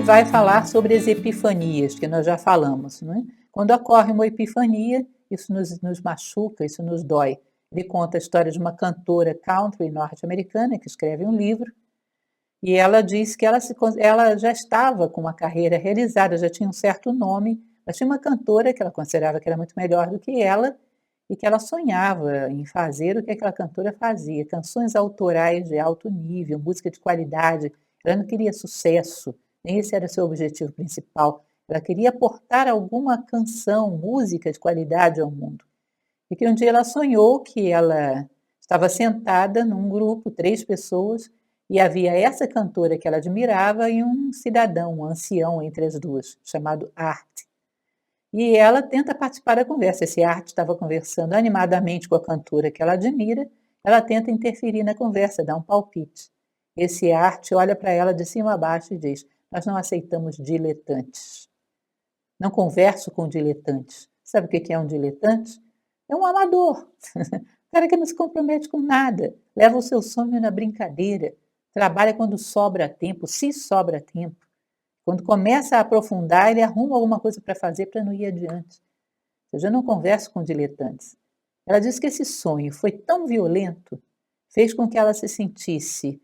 ele vai falar sobre as epifanias, que nós já falamos, não é? Quando ocorre uma epifania, isso nos machuca, isso nos dói. Ele conta a história de uma cantora country norte-americana que escreve um livro, e ela diz que ela já estava com uma carreira realizada, já tinha um certo nome, mas tinha uma cantora que ela considerava que era muito melhor do que ela, e que ela sonhava em fazer o que aquela cantora fazia, canções autorais de alto nível, música de qualidade. Ela não queria sucesso, nem esse era o seu objetivo principal. Ela queria aportar alguma canção, música de qualidade ao mundo. E que um dia ela sonhou que ela estava sentada num grupo, 3 pessoas, e havia essa cantora que ela admirava e um cidadão, um ancião entre as duas, chamado Art. E ela tenta participar da conversa. Esse Art estava conversando animadamente com a cantora que ela admira, ela tenta interferir na conversa, dá um palpite. Esse Art olha para ela de cima a baixo e diz: nós não aceitamos diletantes. Não converso com diletantes. Sabe o que é um diletante? É um amador. O cara que não se compromete com nada, leva o seu sonho na brincadeira, trabalha quando sobra tempo, se sobra tempo. Quando começa a aprofundar, ele arruma alguma coisa para fazer para não ir adiante. Eu já não converso com diletantes. Ela diz que esse sonho foi tão violento, fez com que ela se sentisse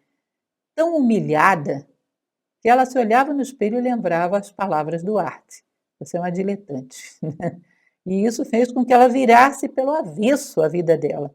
tão humilhada, que ela se olhava no espelho e lembrava as palavras do Arte. Você é uma diletante. E isso fez com que ela virasse pelo avesso a vida dela,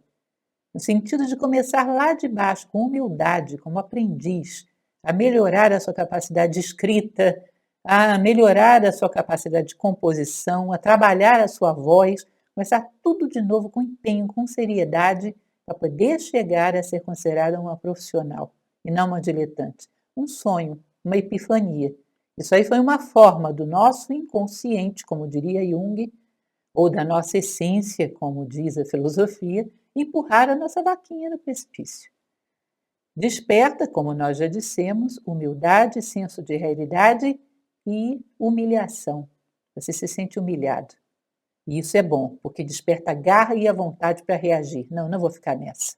no sentido de começar lá de baixo, com humildade, como aprendiz, a melhorar a sua capacidade de escrita, a melhorar a sua capacidade de composição, a trabalhar a sua voz, começar tudo de novo com empenho, com seriedade, para poder chegar a ser considerada uma profissional e não uma diletante. Um sonho, uma epifania. Isso aí foi uma forma do nosso inconsciente, como diria Jung, ou da nossa essência, como diz a filosofia, empurrar a nossa vaquinha no precipício. Desperta, como nós já dissemos, humildade, senso de realidade e humilhação. Você se sente humilhado. E isso é bom, porque desperta a garra e a vontade para reagir. Não, não vou ficar nessa.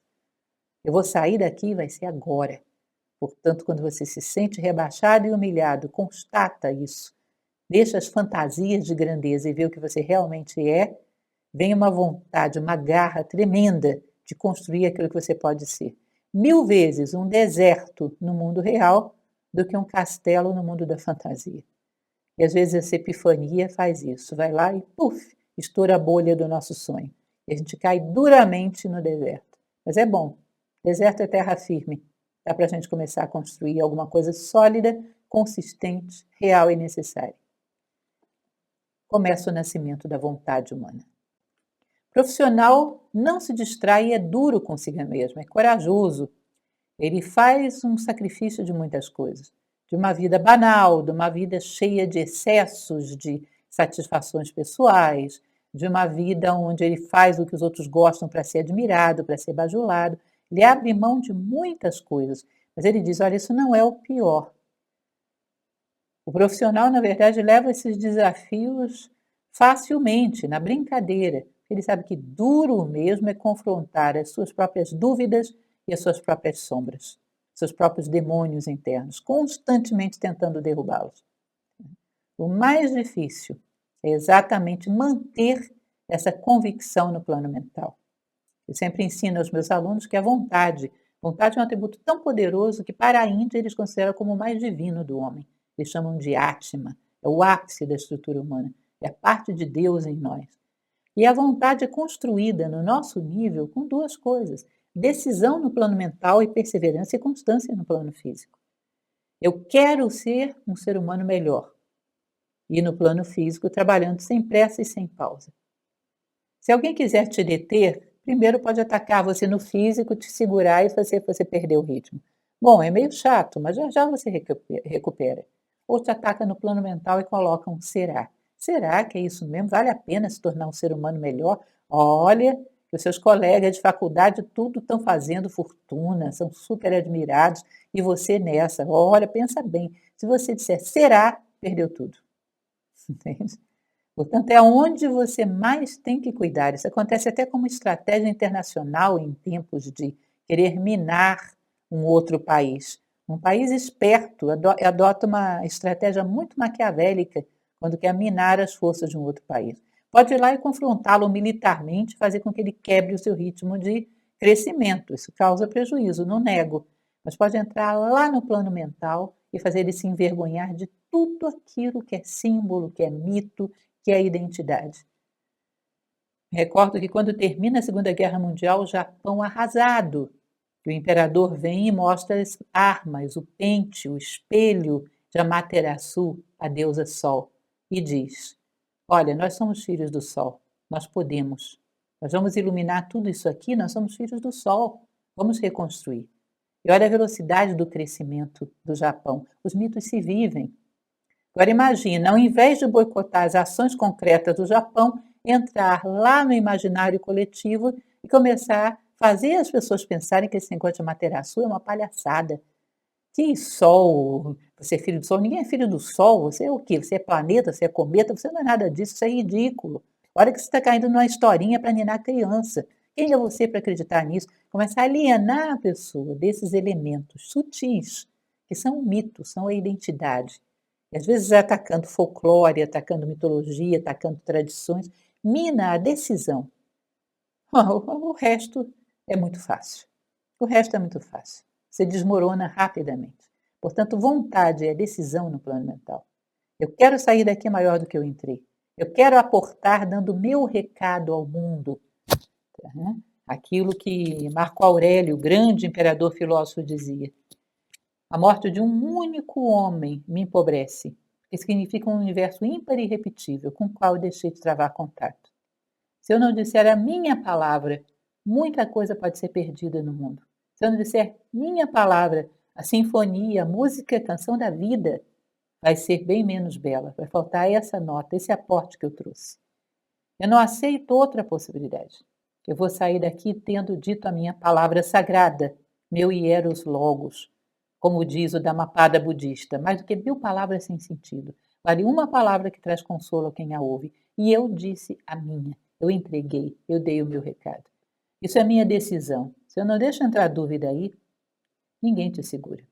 Eu vou sair daqui e vai ser agora. Portanto, quando você se sente rebaixado e humilhado, constata isso. Deixa as fantasias de grandeza e vê o que você realmente é, vem uma vontade, uma garra tremenda de construir aquilo que você pode ser. 1000 vezes um deserto no mundo real do que um castelo no mundo da fantasia. E às vezes essa epifania faz isso, vai lá e puf, estoura a bolha do nosso sonho. E a gente cai duramente no deserto. Mas é bom, deserto é terra firme. Dá para a gente começar a construir alguma coisa sólida, consistente, real e necessária. Começa o nascimento da vontade humana. Profissional não se distrai e é duro consigo mesmo, é corajoso. Ele faz um sacrifício de muitas coisas, de uma vida banal, de uma vida cheia de excessos, de satisfações pessoais, de uma vida onde ele faz o que os outros gostam para ser admirado, para ser bajulado. Ele abre mão de muitas coisas, mas ele diz: olha, isso não é o pior. O profissional, na verdade, leva esses desafios facilmente, na brincadeira. Ele sabe que duro mesmo é confrontar as suas próprias dúvidas e as suas próprias sombras, seus próprios demônios internos, constantemente tentando derrubá-los. O mais difícil é exatamente manter essa convicção no plano mental. Eu sempre ensino aos meus alunos que a vontade é um atributo tão poderoso que para a Índia eles consideram como o mais divino do homem. Eles chamam de Atma, é o ápice da estrutura humana, é a parte de Deus em nós. E a vontade é construída no nosso nível com 2 coisas: decisão no plano mental e perseverança e constância no plano físico. Eu quero ser um ser humano melhor. E no plano físico, trabalhando sem pressa e sem pausa. Se alguém quiser te deter, primeiro pode atacar você no físico, te segurar e fazer você perder o ritmo. Bom, é meio chato, mas já já você recupera. Ou te ataca no plano mental e coloca um será. Será que é isso mesmo? Vale a pena se tornar um ser humano melhor? Olha, que os seus colegas de faculdade tudo estão fazendo fortuna, são super admirados, e você nessa. Olha, pensa bem, se você disser será, perdeu tudo. Entende? Portanto, é onde você mais tem que cuidar. Isso acontece até como estratégia internacional em tempos de querer minar um outro país. Um país esperto adota uma estratégia muito maquiavélica quando quer minar as forças de um outro país. Pode ir lá e confrontá-lo militarmente, fazer com que ele quebre o seu ritmo de crescimento. Isso causa prejuízo, não nego. Mas pode entrar lá no plano mental e fazer ele se envergonhar de tudo aquilo que é símbolo, que é mito, que é identidade. Recordo que quando termina a Segunda Guerra Mundial, o Japão arrasado, o imperador vem e mostra as armas, o pente, o espelho de Amaterasu, a deusa Sol, e diz: olha, nós somos filhos do Sol, nós podemos. Nós vamos iluminar tudo isso aqui, nós somos filhos do Sol, vamos reconstruir. E olha a velocidade do crescimento do Japão. Os mitos se vivem. Agora imagina, ao invés de boicotar as ações concretas do Japão, entrar lá no imaginário coletivo e começar a fazer as pessoas pensarem que esse negócio de Amaterasu é uma palhaçada. Que sol, você é filho do sol? Ninguém é filho do sol, você é o quê? Você é planeta, você é cometa, você não é nada disso, isso é ridículo. Olha que você está caindo numa historinha para ninar criança. Quem é você para acreditar nisso? Começar a alienar a pessoa desses elementos sutis, que são mitos, são a identidade. E às vezes atacando folclore, atacando mitologia, atacando tradições, mina a decisão. O resto é muito fácil. O resto é muito fácil. Você desmorona rapidamente. Portanto, vontade é decisão no plano mental. Eu quero sair daqui maior do que eu entrei. Eu quero aportar dando meu recado ao mundo. Né? Aquilo que Marco Aurélio, o grande imperador filósofo, dizia. A morte de um único homem me empobrece, porque significa um universo ímpar e irrepetível, com o qual eu deixei de travar contato. Se eu não disser a minha palavra, muita coisa pode ser perdida no mundo. Se eu não disser minha palavra, a sinfonia, a música, a canção da vida vai ser bem menos bela. Vai faltar essa nota, esse aporte que eu trouxe. Eu não aceito outra possibilidade. Eu vou sair daqui tendo dito a minha palavra sagrada, meu hieros logos, como diz o Dhammapada budista, mais do que 1000 palavras sem sentido. Vale uma palavra que traz consolo a quem a ouve. E eu disse a minha. Eu entreguei, eu dei o meu recado. Isso é minha decisão. Se eu não deixo entrar dúvida aí, ninguém te segura.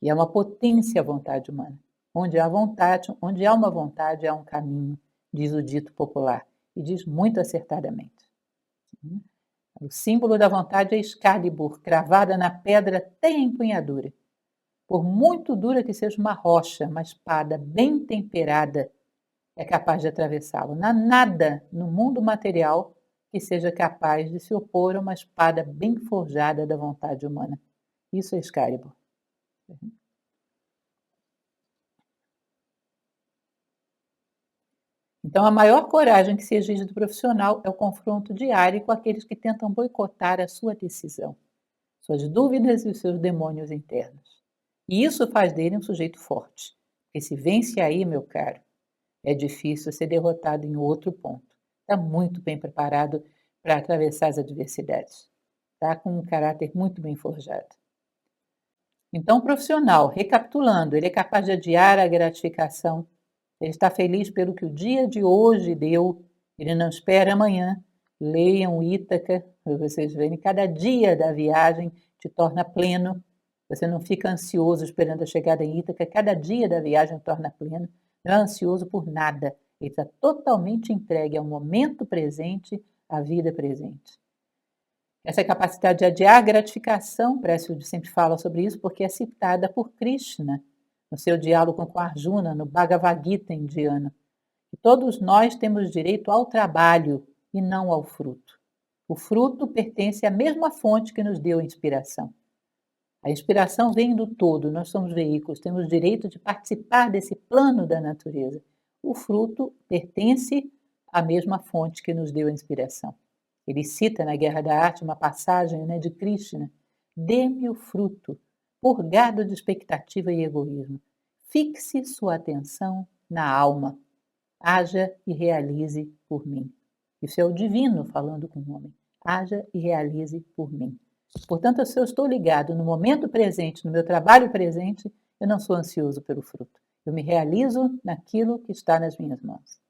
E é uma potência a vontade humana. Onde há vontade, onde há uma vontade, há um caminho, diz o dito popular. E diz muito acertadamente. O símbolo da vontade é Excalibur, cravada na pedra até a empunhadura. Por muito dura que seja uma rocha, uma espada bem temperada é capaz de atravessá-lo. Não há nada no mundo material que seja capaz de se opor a uma espada bem forjada da vontade humana. Isso é Excalibur. Então, a maior coragem que se exige do profissional é o confronto diário com aqueles que tentam boicotar a sua decisão, suas dúvidas e os seus demônios internos. E isso faz dele um sujeito forte. Porque se vence aí, meu caro, é difícil ser derrotado em outro ponto. Está muito bem preparado para atravessar as adversidades. Está com um caráter muito bem forjado. Então, o profissional, recapitulando, ele é capaz de adiar a gratificação, ele está feliz pelo que o dia de hoje deu, ele não espera amanhã. Leiam Ítaca, para vocês verem, cada dia da viagem te torna pleno, você não fica ansioso esperando a chegada em Ítaca, cada dia da viagem te torna pleno, não é ansioso por nada, ele está totalmente entregue ao momento presente, à vida presente. Essa capacidade de adiar a gratificação, Précio sempre fala sobre isso, porque é citada por Krishna no seu diálogo com Arjuna, no Bhagavad Gita indiano. E todos nós temos direito ao trabalho e não ao fruto. O fruto pertence à mesma fonte que nos deu a inspiração. A inspiração vem do todo, nós somos veículos, temos direito de participar desse plano da natureza. O fruto pertence à mesma fonte que nos deu a inspiração. Ele cita na Guerra da Arte uma passagem de Krishna: dê-me o fruto, purgado de expectativa e egoísmo. Fixe sua atenção na alma. Haja e realize por mim. Isso é o divino falando com o homem. Haja e realize por mim. Portanto, se eu estou ligado no momento presente, no meu trabalho presente, eu não sou ansioso pelo fruto. Eu me realizo naquilo que está nas minhas mãos.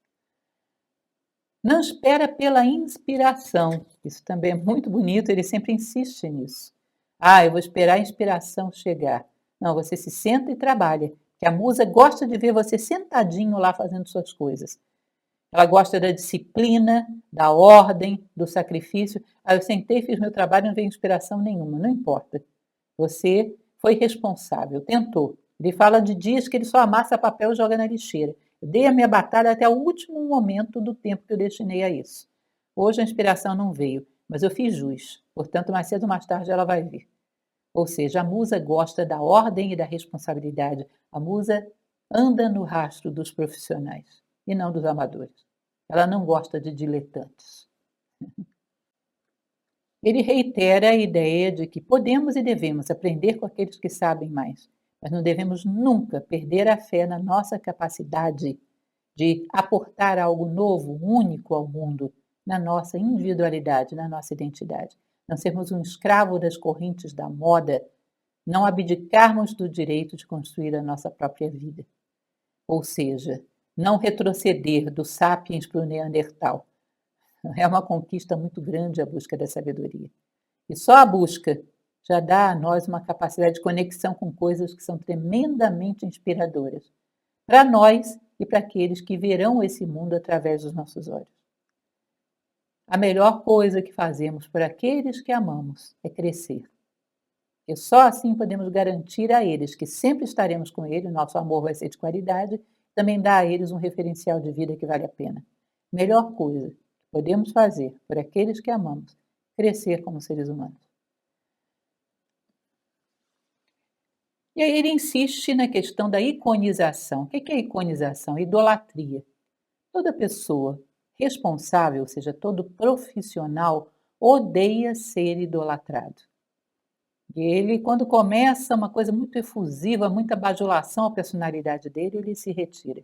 Não espera pela inspiração. Isso também é muito bonito, ele sempre insiste nisso. Eu vou esperar a inspiração chegar. Não, você se senta e trabalha, que a musa gosta de ver você sentadinho lá fazendo suas coisas. Ela gosta da disciplina, da ordem, do sacrifício. Aí eu sentei, fiz meu trabalho, não veio inspiração nenhuma, não importa. Você foi responsável, tentou. Ele fala de dias que ele só amassa papel e joga na lixeira. Eu dei a minha batalha até o último momento do tempo que eu destinei a isso. Hoje a inspiração não veio, mas eu fiz jus. Portanto, mais cedo ou mais tarde ela vai vir. Ou seja, a musa gosta da ordem e da responsabilidade. A musa anda no rastro dos profissionais e não dos amadores. Ela não gosta de diletantes. Ele reitera a ideia de que podemos e devemos aprender com aqueles que sabem mais, mas não devemos nunca perder a fé na nossa capacidade de aportar algo novo, único ao mundo, na nossa individualidade, na nossa identidade. Não sermos um escravo das correntes da moda, não abdicarmos do direito de construir a nossa própria vida. Ou seja, não retroceder do sapiens para o neandertal. É uma conquista muito grande a busca da sabedoria. E só a busca já dá a nós uma capacidade de conexão com coisas que são tremendamente inspiradoras, para nós e para aqueles que verão esse mundo através dos nossos olhos. A melhor coisa que fazemos por aqueles que amamos é crescer. E só assim podemos garantir a eles que sempre estaremos com eles, nosso amor vai ser de qualidade, também dá a eles um referencial de vida que vale a pena. Melhor coisa que podemos fazer por aqueles que amamos, crescer como seres humanos. E aí ele insiste na questão da iconização. O que é iconização? Idolatria. Toda pessoa responsável, ou seja, todo profissional, odeia ser idolatrado. E ele, quando começa uma coisa muito efusiva, muita bajulação à personalidade dele, ele se retira.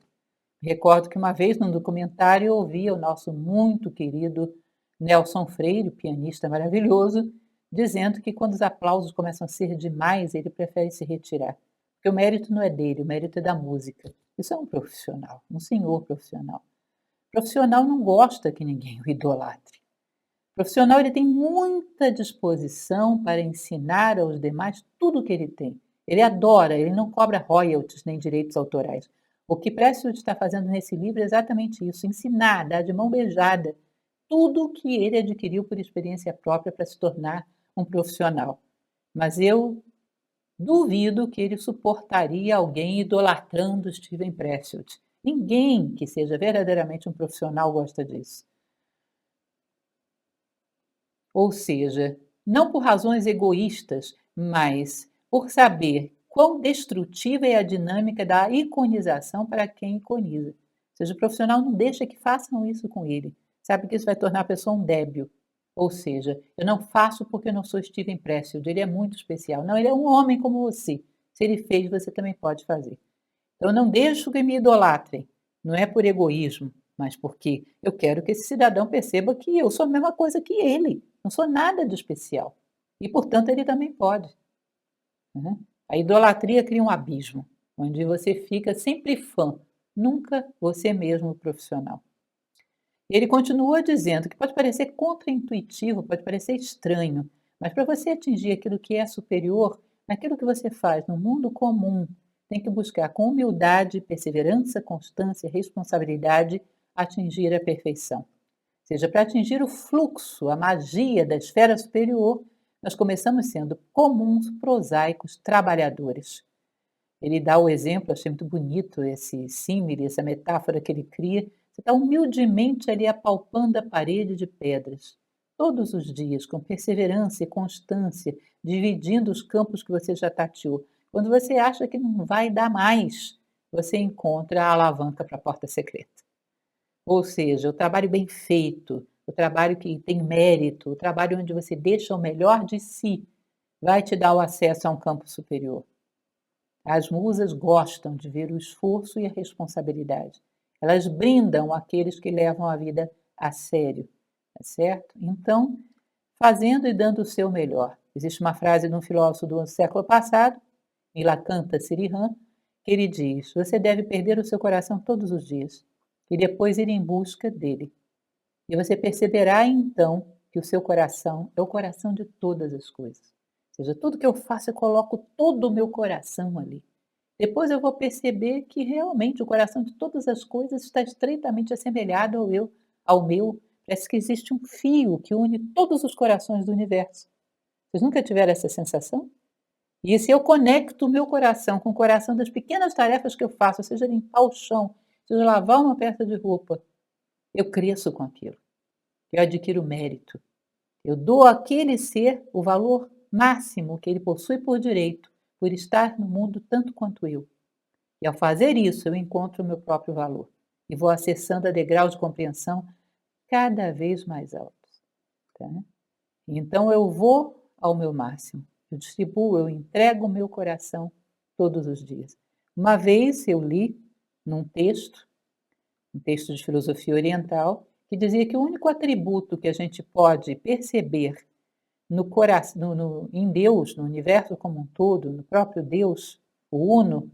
Recordo que uma vez, num documentário, eu ouvi o nosso muito querido Nelson Freire, pianista maravilhoso, dizendo que quando os aplausos começam a ser demais, ele prefere se retirar. Porque o mérito não é dele, o mérito é da música. Isso é um profissional, um senhor profissional. O profissional não gosta que ninguém o idolatre. O profissional ele tem muita disposição para ensinar aos demais tudo o que ele tem. Ele adora, ele não cobra royalties nem direitos autorais. O que Prescott está fazendo nesse livro é exatamente isso, ensinar, dar de mão beijada tudo o que ele adquiriu por experiência própria para se tornar um profissional. Mas eu duvido que ele suportaria alguém idolatrando Steven Pressfield. Ninguém que seja verdadeiramente um profissional gosta disso. Ou seja, não por razões egoístas, mas por saber quão destrutiva é a dinâmica da iconização para quem iconiza. Ou seja, o profissional não deixa que façam isso com ele. Sabe que isso vai tornar a pessoa um débil. Ou seja, eu não faço porque eu não sou Steven Pressfield, ele é muito especial. Não, ele é um homem como você. Se ele fez, você também pode fazer. Então, eu não deixo que me idolatrem. Não é por egoísmo, mas porque eu quero que esse cidadão perceba que eu sou a mesma coisa que ele. Não sou nada de especial. E, portanto, ele também pode. Né? A idolatria cria um abismo, onde você fica sempre fã, nunca você mesmo profissional. E ele continua dizendo que pode parecer contraintuitivo, pode parecer estranho, mas para você atingir aquilo que é superior, naquilo que você faz no mundo comum, tem que buscar com humildade, perseverança, constância, responsabilidade, atingir a perfeição. Ou seja, para atingir o fluxo, a magia da esfera superior, nós começamos sendo comuns, prosaicos, trabalhadores. Ele dá o exemplo, achei muito bonito esse símile, essa metáfora que ele cria. Você está humildemente ali apalpando a parede de pedras, todos os dias, com perseverança e constância, dividindo os campos que você já tateou. Quando você acha que não vai dar mais, você encontra a alavanca para a porta secreta. Ou seja, o trabalho bem feito, o trabalho que tem mérito, o trabalho onde você deixa o melhor de si, vai te dar o acesso a um campo superior. As musas gostam de ver o esforço e a responsabilidade. Elas brindam aqueles que levam a vida a sério, tá certo? Então, fazendo e dando o seu melhor. Existe uma frase de um filósofo do século passado, Nilakanta Sirihan, que ele diz: você deve perder o seu coração todos os dias e depois ir em busca dele. E você perceberá então que o seu coração é o coração de todas as coisas. Seja, tudo que eu faço, eu coloco todo o meu coração ali. Depois eu vou perceber que realmente o coração de todas as coisas está estreitamente assemelhado ao meu. Parece que existe um fio que une todos os corações do universo. Vocês nunca tiveram essa sensação? E se eu conecto o meu coração com o coração das pequenas tarefas que eu faço, seja limpar o chão, seja lavar uma peça de roupa, eu cresço com aquilo. Eu adquiro mérito. Eu dou àquele ser o valor máximo que ele possui por direito, por estar no mundo tanto quanto eu. E ao fazer isso, eu encontro o meu próprio valor e vou acessando a degraus de compreensão cada vez mais altos. Tá? Então eu vou ao meu máximo, eu distribuo, eu entrego o meu coração todos os dias. Uma vez eu li num texto, um texto de filosofia oriental, que dizia que o único atributo que a gente pode perceber no coração, em Deus, no universo como um todo, no próprio Deus, o Uno,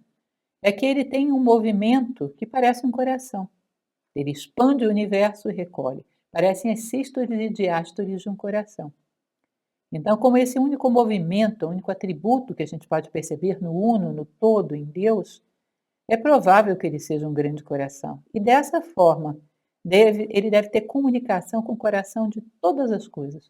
é que ele tem um movimento que parece um coração. Ele expande o universo e recolhe. Parecem as sístoles e diástoles de um coração. Então, como esse único movimento, o único atributo que a gente pode perceber no Uno, no todo, em Deus, é provável que ele seja um grande coração. E dessa forma, ele deve ter comunicação com o coração de todas as coisas.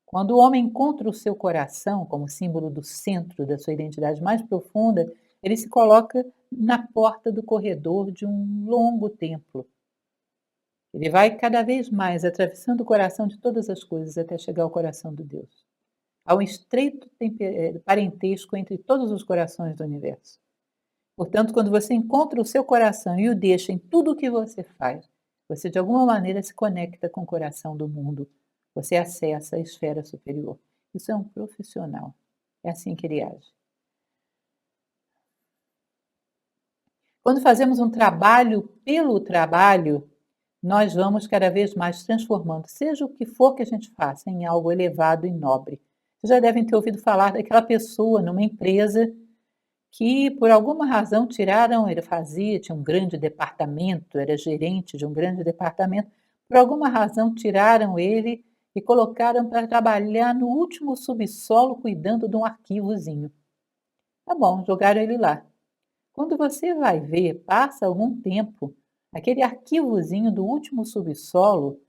Quando o homem encontra o seu coração como símbolo do centro da sua identidade mais profunda, ele se coloca na porta do corredor de um longo templo. Ele vai cada vez mais atravessando o coração de todas as coisas até chegar ao coração do Deus. Há um estreito parentesco entre todos os corações do universo. Portanto, quando você encontra o seu coração e o deixa em tudo o que você faz, você de alguma maneira se conecta com o coração do mundo. Você acessa a esfera superior. Isso é um profissional. É assim que ele age. Quando fazemos um trabalho pelo trabalho, nós vamos cada vez mais transformando, seja o que for que a gente faça, em algo elevado e nobre. Vocês já devem ter ouvido falar daquela pessoa numa empresa que, por alguma razão, tiraram, ele fazia, tinha um grande departamento, era gerente de um grande departamento, por alguma razão tiraram ele e colocaram para trabalhar no último subsolo cuidando de um arquivozinho. Tá bom, jogaram ele lá. Quando você vai ver, passa algum tempo, aquele arquivozinho do último subsolo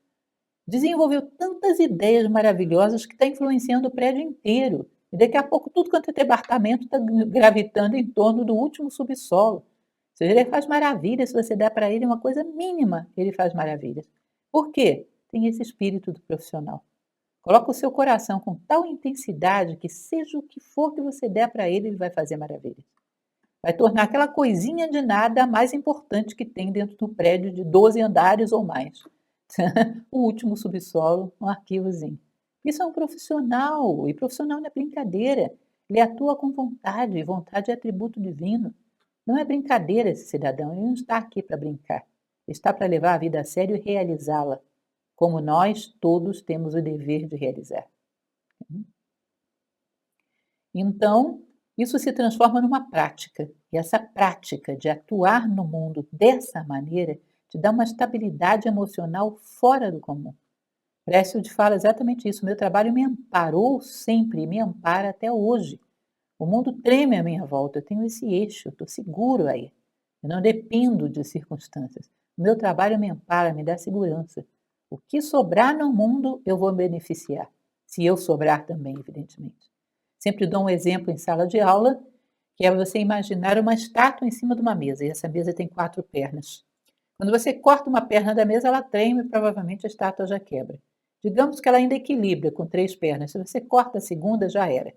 desenvolveu tantas ideias maravilhosas que está influenciando o prédio inteiro. E daqui a pouco tudo quanto é departamento está gravitando em torno do último subsolo. Ou seja, ele faz maravilhas, se você der para ele uma coisa mínima, ele faz maravilhas. Por quê? Tem esse espírito do profissional. Coloca o seu coração com tal intensidade que seja o que for que você der para ele, ele vai fazer maravilhas. Vai tornar aquela coisinha de nada a mais importante que tem dentro do prédio de 12 andares ou mais. O último subsolo, um arquivozinho. Isso é um profissional, e profissional não é brincadeira. Ele atua com vontade, e vontade é atributo divino. Não é brincadeira esse cidadão, ele não está aqui para brincar. Ele está para levar a vida a sério e realizá-la, como nós todos temos o dever de realizar. Então, isso se transforma numa prática, e essa prática de atuar no mundo dessa maneira te dá uma estabilidade emocional fora do comum. Précio fala exatamente isso. Meu trabalho me amparou sempre e me ampara até hoje. O mundo treme à minha volta, eu tenho esse eixo, eu estou seguro aí. Eu não dependo de circunstâncias. O meu trabalho me ampara, me dá segurança. O que sobrar no mundo, eu vou beneficiar. Se eu sobrar também, evidentemente. Sempre dou um exemplo em sala de aula, que é você imaginar uma estátua em cima de uma mesa, e essa mesa tem 4 pernas. Quando você corta uma perna da mesa, ela treme e provavelmente a estátua já quebra. Digamos que ela ainda equilibra com 3 pernas. Se você corta a segunda, já era. A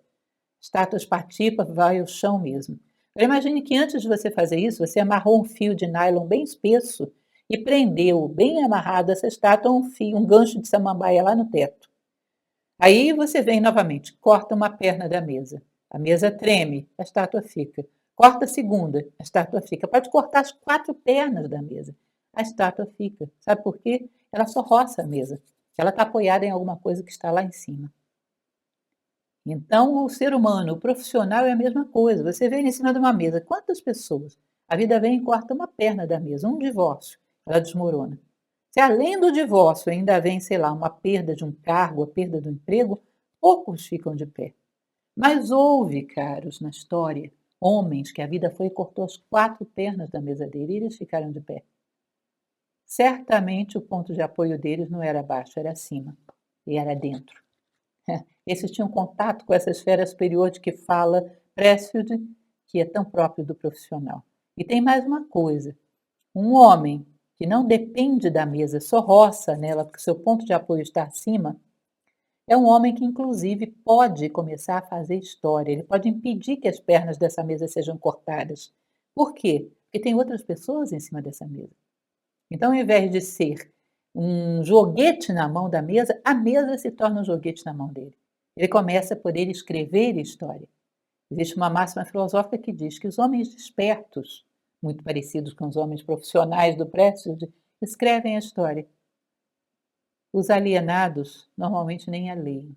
estátua espatipa, vai ao chão mesmo. Agora imagine que antes de você fazer isso, você amarrou um fio de nylon bem espesso e prendeu bem amarrado essa estátua a um gancho de samambaia lá no teto. Aí você vem novamente, corta uma perna da mesa. A mesa treme, a estátua fica. Corta a segunda, a estátua fica. Pode cortar as 4 pernas da mesa. A estátua fica. Sabe por quê? Ela só roça a mesa. Ela está apoiada em alguma coisa que está lá em cima. Então, o ser humano, o profissional é a mesma coisa. Você vê ele em cima de uma mesa. Quantas pessoas? A vida vem e corta uma perna da mesa, um divórcio, ela desmorona. Se além do divórcio ainda vem, sei lá, uma perda de um cargo, a perda do emprego, poucos ficam de pé. Mas houve, caros, na história, homens que a vida foi e cortou as 4 pernas da mesa dele e eles ficaram de pé. Certamente o ponto de apoio deles não era abaixo, era acima, e era dentro. Esses tinham contato com essa esfera superior de que fala Pressfield, que é tão próprio do profissional. E tem mais uma coisa: um homem que não depende da mesa, só roça nela, porque seu ponto de apoio está acima, é um homem que, inclusive, pode começar a fazer história. Ele pode impedir que as pernas dessa mesa sejam cortadas. Por quê? Porque tem outras pessoas em cima dessa mesa. Então, ao invés de ser um joguete na mão da mesa, a mesa se torna um joguete na mão dele. Ele começa a poder escrever história. Existe uma máxima filosófica que diz que os homens despertos, muito parecidos com os homens profissionais do Pressfield, escrevem a história. Os alienados normalmente nem a leem.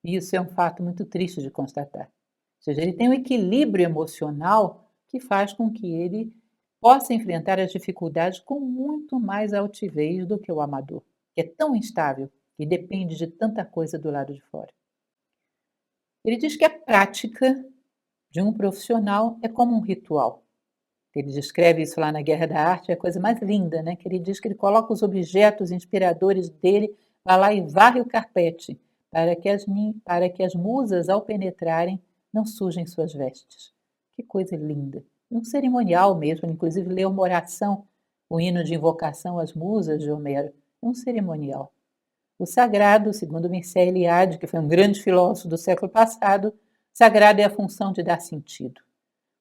E isso é um fato muito triste de constatar. Ou seja, ele tem um equilíbrio emocional que faz com que ele possa enfrentar as dificuldades com muito mais altivez do que o amador, que é tão instável e depende de tanta coisa do lado de fora. Ele diz que a prática de um profissional é como um ritual. Ele descreve isso lá na Guerra da Arte, é a coisa mais linda, né? Que ele diz que ele coloca os objetos inspiradores dele, vai lá e varre o carpete, para que as musas, ao penetrarem, não sujem suas vestes. Que coisa linda! Um cerimonial mesmo, ele inclusive leu uma oração, o hino de invocação às musas de Homero. É um cerimonial. O sagrado, segundo Mircea Eliade, que foi um grande filósofo do século passado, sagrado é a função de dar sentido.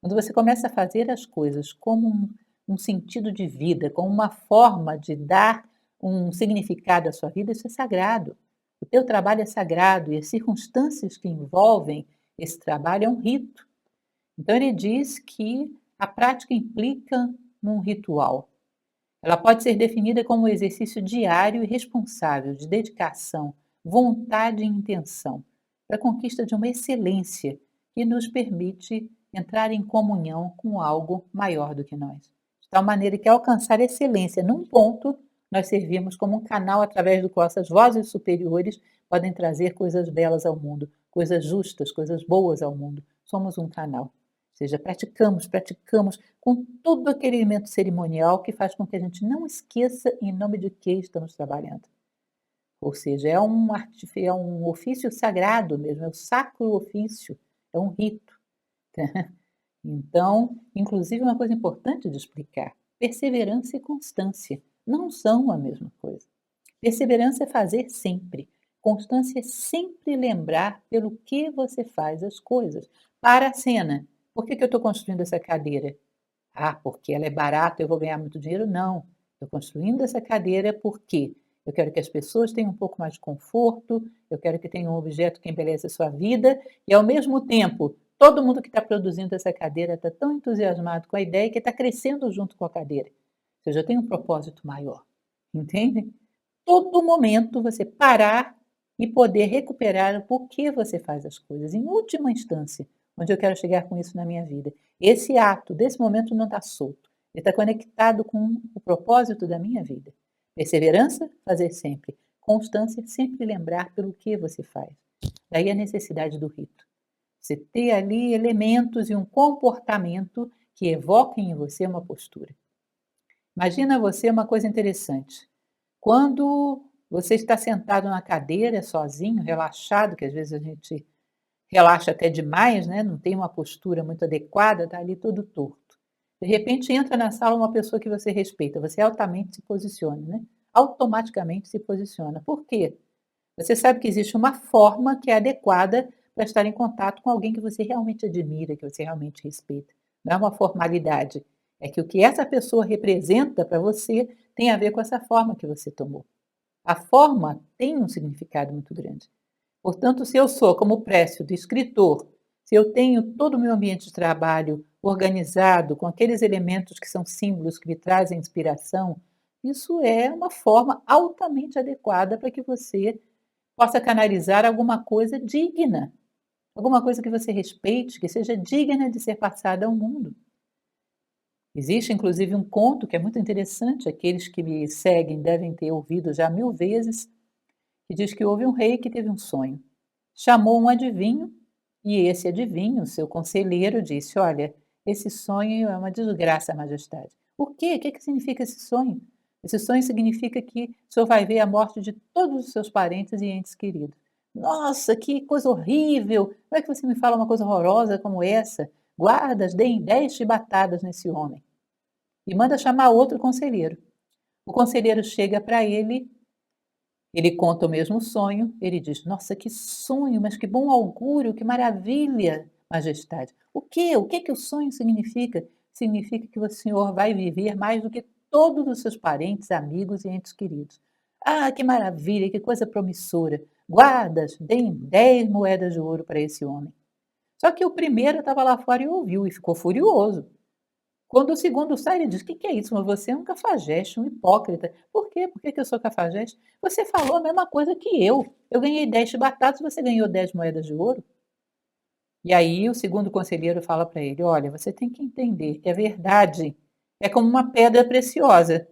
Quando você começa a fazer as coisas como um sentido de vida, como uma forma de dar um significado à sua vida, isso é sagrado. O teu trabalho é sagrado e as circunstâncias que envolvem esse trabalho é um rito. Então ele diz que a prática implica num ritual. Ela pode ser definida como um exercício diário e responsável de dedicação, vontade e intenção para a conquista de uma excelência que nos permite entrar em comunhão com algo maior do que nós. De tal maneira que, ao alcançar excelência num ponto, nós servimos como um canal através do qual essas vozes superiores podem trazer coisas belas ao mundo, coisas justas, coisas boas ao mundo. Somos um canal. Ou seja, praticamos com todo aquele elemento cerimonial que faz com que a gente não esqueça em nome de que estamos trabalhando. Ou seja, é um ofício sagrado mesmo, é o sacro ofício, é um rito. Então, inclusive, uma coisa importante de explicar: perseverança e constância não são a mesma coisa. Perseverança é fazer sempre. Constância é sempre lembrar pelo que você faz as coisas. Para a cena. Por que eu estou construindo essa cadeira? Ah, porque ela é barata, eu vou ganhar muito dinheiro? Não. Estou construindo essa cadeira porque eu quero que as pessoas tenham um pouco mais de conforto, eu quero que tenham um objeto que embelece a sua vida e, ao mesmo tempo, todo mundo que está produzindo essa cadeira está tão entusiasmado com a ideia que está crescendo junto com a cadeira. Ou seja, eu tenho um propósito maior. Entende? Todo momento você parar e poder recuperar o porquê você faz as coisas. Em última instância, onde eu quero chegar com isso na minha vida. Esse ato desse momento não está solto. Ele está conectado com o propósito da minha vida. Perseverança, fazer sempre. Constância, sempre lembrar pelo que você faz. Daí a necessidade do rito. Você ter ali elementos e um comportamento que evoquem em você uma postura. Imagina você uma coisa interessante. Quando você está sentado na cadeira, sozinho, relaxado, que às vezes a gente relaxa até demais, né? Não tem uma postura muito adequada, está ali todo torto. De repente entra na sala uma pessoa que você respeita, você altamente se posiciona, né? Automaticamente se posiciona. Por quê? Você sabe que existe uma forma que é adequada para estar em contato com alguém que você realmente admira, que você realmente respeita. Não é uma formalidade. É que o que essa pessoa representa para você tem a ver com essa forma que você tomou. A forma tem um significado muito grande. Portanto, se eu sou, como o Précio, do escritor, se eu tenho todo o meu ambiente de trabalho organizado, com aqueles elementos que são símbolos que me trazem inspiração, isso é uma forma altamente adequada para que você possa canalizar alguma coisa digna, alguma coisa que você respeite, que seja digna de ser passada ao mundo. Existe inclusive um conto que é muito interessante, aqueles que me seguem devem ter ouvido já 1000 vezes, que diz que houve um rei que teve um sonho. Chamou um adivinho E esse adivinho, seu conselheiro, disse: Olha, esse sonho é uma desgraça, majestade. O quê? O que que significa esse sonho? Esse sonho significa que o senhor vai ver a morte de todos os seus parentes e entes queridos. Nossa, que coisa horrível! Como é que você me fala uma coisa horrorosa como essa? Guardas, deem 10 chibatadas nesse homem. E manda chamar outro conselheiro. O conselheiro chega para ele conta o mesmo sonho, ele diz: Nossa, que sonho, mas que bom augúrio, que maravilha, majestade. O quê? O que que o sonho significa? Significa que o senhor vai viver mais do que todos os seus parentes, amigos e entes queridos. Ah, que maravilha, que coisa promissora. Guardas, deem 10 moedas de ouro para esse homem. Só que o primeiro estava lá fora e ouviu e ficou furioso. Quando o segundo sai, ele diz: Que é isso? Mas você é um cafajeste, um hipócrita. Por quê? Por que que eu sou cafajeste? Você falou a mesma coisa que eu. Eu ganhei 10 batatas, você ganhou 10 moedas de ouro. E aí o segundo conselheiro fala para ele: Olha, você tem que entender que a verdade é como uma pedra preciosa.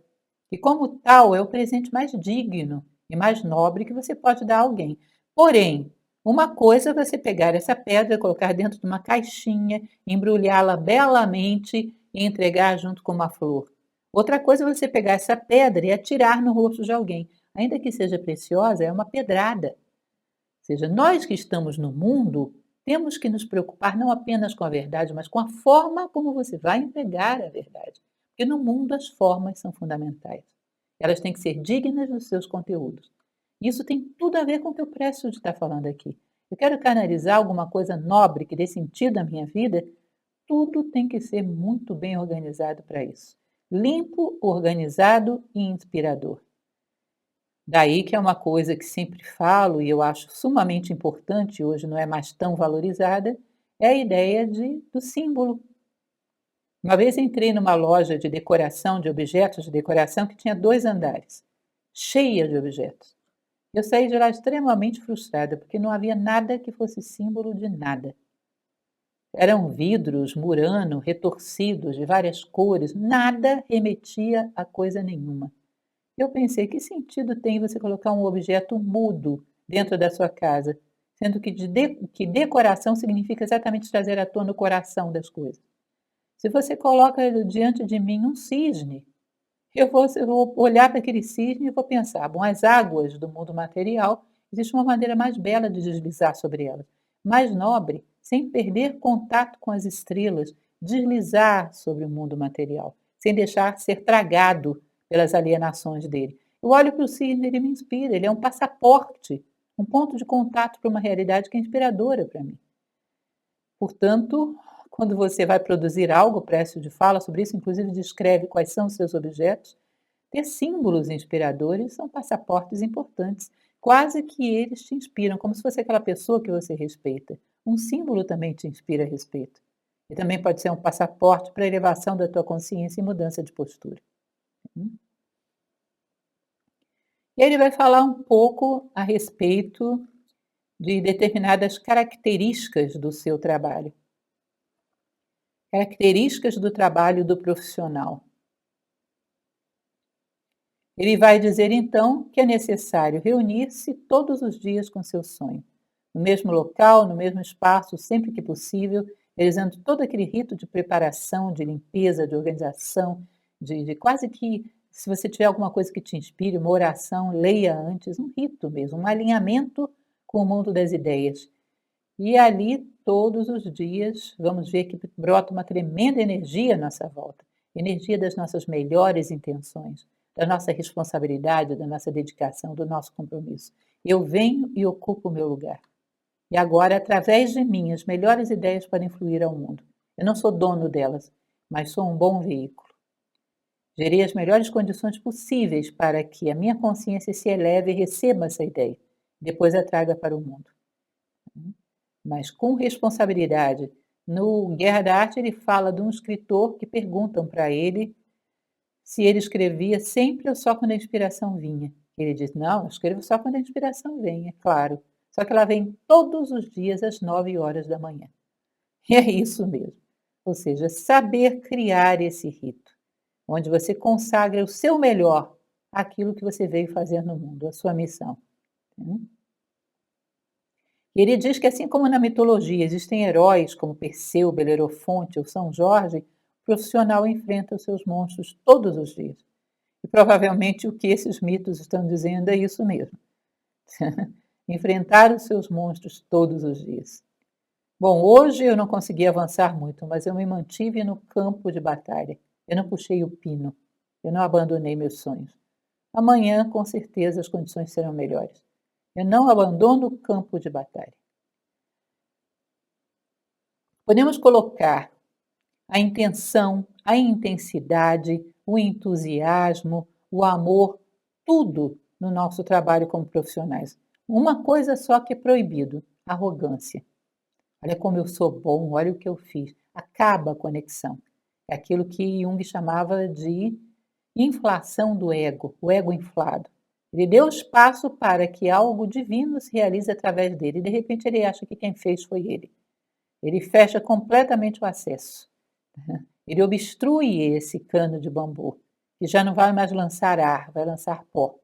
E como tal, é o presente mais digno e mais nobre que você pode dar a alguém. Porém, uma coisa é você pegar essa pedra, colocar dentro de uma caixinha, embrulhá-la belamente e entregar junto com uma flor. Outra coisa é você pegar essa pedra e atirar no rosto de alguém. Ainda que seja preciosa, é uma pedrada. Ou seja, nós que estamos no mundo, temos que nos preocupar não apenas com a verdade, mas com a forma como você vai entregar a verdade. Porque no mundo as formas são fundamentais. Elas têm que ser dignas dos seus conteúdos. Isso tem tudo a ver com o que eu presto de estar falando aqui. Eu quero canalizar alguma coisa nobre que dê sentido à minha vida, tudo tem que ser muito bem organizado para isso. Limpo, organizado e inspirador. Daí que é uma coisa que sempre falo e eu acho sumamente importante, hoje não é mais tão valorizada, é a ideia do símbolo. Uma vez entrei numa loja de decoração, de objetos de decoração, que tinha 2 andares, cheia de objetos. Eu saí de lá extremamente frustrada, porque não havia nada que fosse símbolo de nada. Eram vidros, murano, retorcidos, de várias cores, nada remetia a coisa nenhuma. Eu pensei: que sentido tem você colocar um objeto mudo dentro da sua casa, sendo que que decoração significa exatamente trazer à tona o coração das coisas. Se você coloca diante de mim um cisne, eu vou olhar para aquele cisne e vou pensar: bom, as águas do mundo material, existe uma maneira mais bela de deslizar sobre elas, mais nobre, sem perder contato com as estrelas, deslizar sobre o mundo material, sem deixar ser tragado pelas alienações dele. Eu olho para o cisne, ele me inspira, ele é um passaporte, um ponto de contato para uma realidade que é inspiradora para mim. Portanto, quando você vai produzir algo, Précio fala sobre isso, inclusive descreve quais são os seus objetos, ter símbolos inspiradores são passaportes importantes, quase que eles te inspiram, como se fosse aquela pessoa que você respeita. Um símbolo também te inspira respeito. E também pode ser um passaporte para a elevação da tua consciência e mudança de postura. Hum? E ele vai falar um pouco a respeito de determinadas características do seu trabalho. Características do trabalho do profissional. Ele vai dizer então que é necessário reunir-se todos os dias com seu sonho, no mesmo local, no mesmo espaço, sempre que possível, realizando todo aquele rito de preparação, de limpeza, de organização, de quase que, se você tiver alguma coisa que te inspire, uma oração, leia antes, um rito mesmo, um alinhamento com o mundo das ideias. E ali, todos os dias, vamos ver que brota uma tremenda energia à nossa volta, energia das nossas melhores intenções, da nossa responsabilidade, da nossa dedicação, do nosso compromisso. Eu venho e ocupo o meu lugar. E agora, através de mim, as melhores ideias podem fluir ao mundo. Eu não sou dono delas, mas sou um bom veículo. Gerei as melhores condições possíveis para que a minha consciência se eleve e receba essa ideia, depois a traga para o mundo. Mas com responsabilidade. No Guerra da Arte, ele fala de um escritor que perguntam para ele se ele escrevia sempre ou só quando a inspiração vinha. Ele diz: Não, eu escrevo só quando a inspiração vem, é claro. Só que ela vem todos os dias às 9 horas da manhã. E é isso mesmo. Ou seja, saber criar esse rito, onde você consagra o seu melhor, aquilo que você veio fazer no mundo, a sua missão. Hum? E ele diz que, assim como na mitologia existem heróis como Perseu, Belerofonte ou São Jorge, o profissional enfrenta os seus monstros todos os dias. E provavelmente o que esses mitos estão dizendo é isso mesmo. Enfrentar os seus monstros todos os dias. Bom, hoje eu não consegui avançar muito, mas eu me mantive no campo de batalha. Eu não puxei o pino. Eu não abandonei meus sonhos. Amanhã, com certeza, as condições serão melhores. Eu não abandono o campo de batalha. Podemos colocar a intenção, a intensidade, o entusiasmo, o amor, tudo no nosso trabalho como profissionais. Uma coisa só que é proibido: arrogância. Olha como eu sou bom, olha o que eu fiz. Acaba a conexão. É aquilo que Jung chamava de inflação do ego, o ego inflado. Ele deu espaço para que algo divino se realize através dele. E de repente ele acha que quem fez foi ele. Ele fecha completamente o acesso. Ele obstrui esse cano de bambu, que já não vai mais lançar ar, vai lançar pó.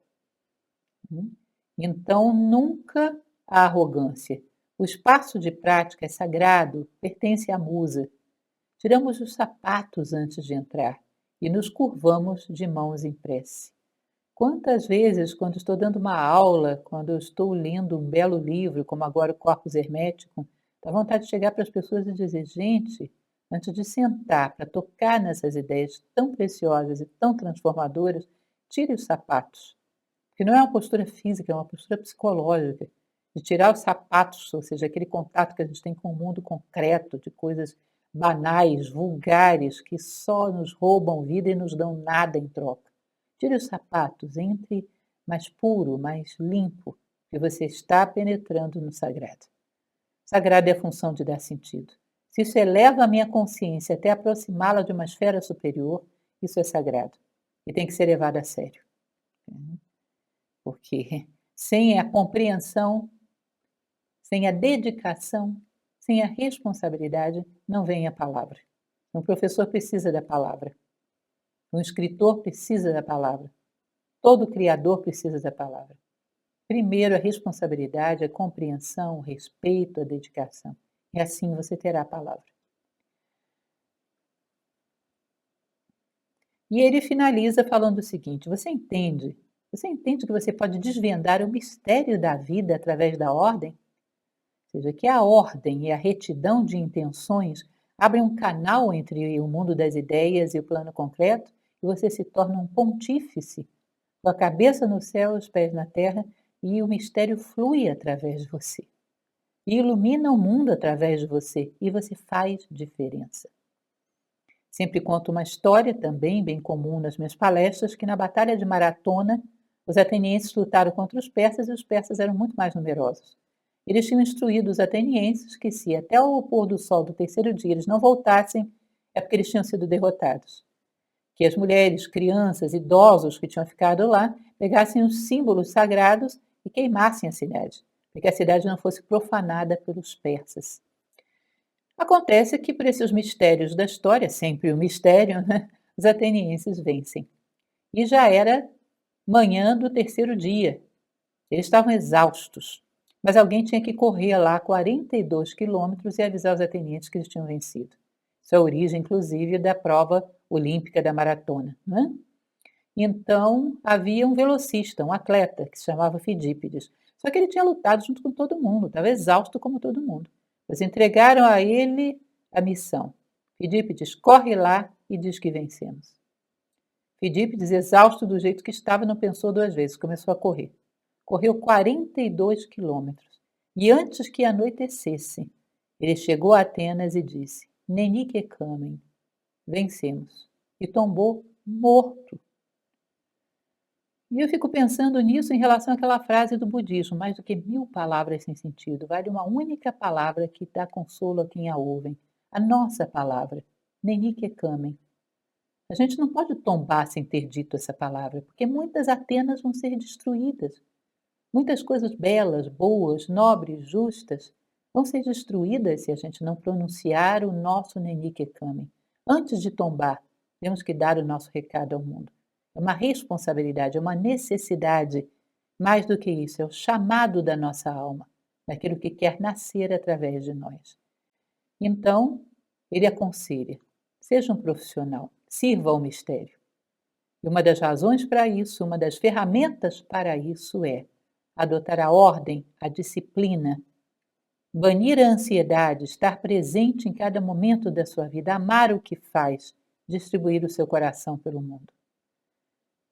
Então, nunca a arrogância. O espaço de prática é sagrado, pertence à musa. Tiramos os sapatos antes de entrar e nos curvamos de mãos em prece. Quantas vezes, quando estou dando uma aula, quando eu estou lendo um belo livro, como agora o Corpus Hermeticum, dá vontade de chegar para as pessoas e dizer: gente, antes de sentar para tocar nessas ideias tão preciosas e tão transformadoras, tire os sapatos. Porque não é uma postura física, é uma postura psicológica. De tirar os sapatos, ou seja, aquele contato que a gente tem com o mundo concreto, de coisas banais, vulgares, que só nos roubam vida e nos dão nada em troca. Tire os sapatos, entre mais puro, mais limpo, que você está penetrando no sagrado. Sagrado é a função de dar sentido. Se isso eleva a minha consciência até aproximá-la de uma esfera superior, isso é sagrado e tem que ser levado a sério. Porque sem a compreensão, sem a dedicação, sem a responsabilidade, não vem a palavra. Um professor precisa da palavra. Um escritor precisa da palavra. Todo criador precisa da palavra. Primeiro, a responsabilidade, a compreensão, o respeito, a dedicação. E assim você terá a palavra. E ele finaliza falando o seguinte: você entende? Você entende que você pode desvendar o mistério da vida através da ordem? Ou seja, que a ordem e a retidão de intenções abrem um canal entre o mundo das ideias e o plano concreto, e você se torna um pontífice, com a cabeça no céu, os pés na terra, e o mistério flui através de você. E ilumina o mundo através de você, e você faz diferença. Sempre conto uma história, também bem comum nas minhas palestras, que na Batalha de Maratona, os atenienses lutaram contra os persas e os persas eram muito mais numerosos. Eles tinham instruído os atenienses que, se até o pôr do sol do terceiro dia eles não voltassem, é porque eles tinham sido derrotados. Que as mulheres, crianças, idosos que tinham ficado lá pegassem os símbolos sagrados e queimassem a cidade, para que a cidade não fosse profanada pelos persas. Acontece que, por esses mistérios da história, sempre o mistério, né, os atenienses vencem. E já era manhã do terceiro dia. Eles estavam exaustos, mas alguém tinha que correr lá 42 quilômetros e avisar os atenienses que eles tinham vencido. Isso é a origem, inclusive, da prova olímpica da maratona. Né? Então, havia um velocista, um atleta, que se chamava Fidípides. Só que ele tinha lutado junto com todo mundo, estava exausto como todo mundo. Eles entregaram a ele a missão. Fidípides, corre lá e diz que vencemos. Fidípides, exausto do jeito que estava, não pensou duas vezes, começou a correr. Correu 42 quilômetros. E antes que anoitecesse, ele chegou a Atenas e disse: Nenike kamen, vencemos. E tombou morto. E eu fico pensando nisso em relação àquela frase do budismo: mais do que 1000 palavras sem sentido, vale uma única palavra que dá consolo a quem a ouvem. A nossa palavra, Nenike kamen. A gente não pode tombar sem ter dito essa palavra, porque muitas Atenas vão ser destruídas. Muitas coisas belas, boas, nobres, justas, vão ser destruídas se a gente não pronunciar o nosso Nenike kamen. Antes de tombar, temos que dar o nosso recado ao mundo. É uma responsabilidade, é uma necessidade. Mais do que isso, é o chamado da nossa alma. naquilo que quer nascer através de nós. Então, ele aconselha: seja um profissional, sirva ao mistério. E uma das razões para isso, uma das ferramentas para isso é adotar a ordem, a disciplina, banir a ansiedade, estar presente em cada momento da sua vida, amar o que faz, distribuir o seu coração pelo mundo.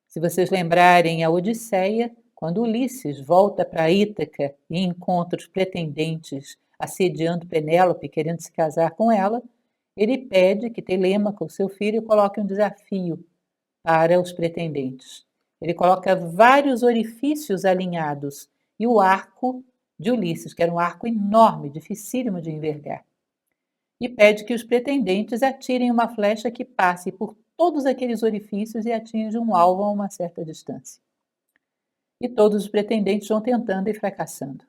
Se vocês lembrarem a Odisseia, quando Ulisses volta para Ítaca e encontra os pretendentes assediando Penélope, querendo se casar com ela, ele pede que Telêmaco, seu filho, coloque um desafio para os pretendentes. Ele coloca vários orifícios alinhados e o arco de Ulisses, que era um arco enorme, dificílimo de envergar. E pede que os pretendentes atirem uma flecha que passe por todos aqueles orifícios e atinja um alvo a uma certa distância. E todos os pretendentes vão tentando e fracassando.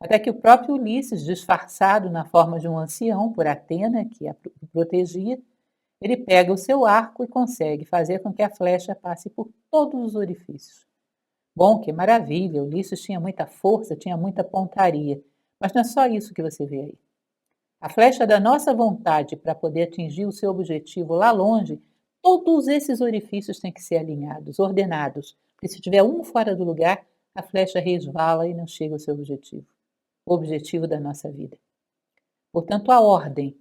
Até que o próprio Ulisses, disfarçado na forma de um ancião por Atena, que a protegia, ele pega o seu arco e consegue fazer com que a flecha passe por todos os orifícios. Bom, que maravilha! Ulisses tinha muita força, tinha muita pontaria. Mas não é só isso que você vê aí. A flecha da nossa vontade para poder atingir o seu objetivo lá longe, todos esses orifícios têm que ser alinhados, ordenados. Porque se tiver um fora do lugar, a flecha resvala e não chega ao seu objetivo. O objetivo da nossa vida. Portanto, a ordem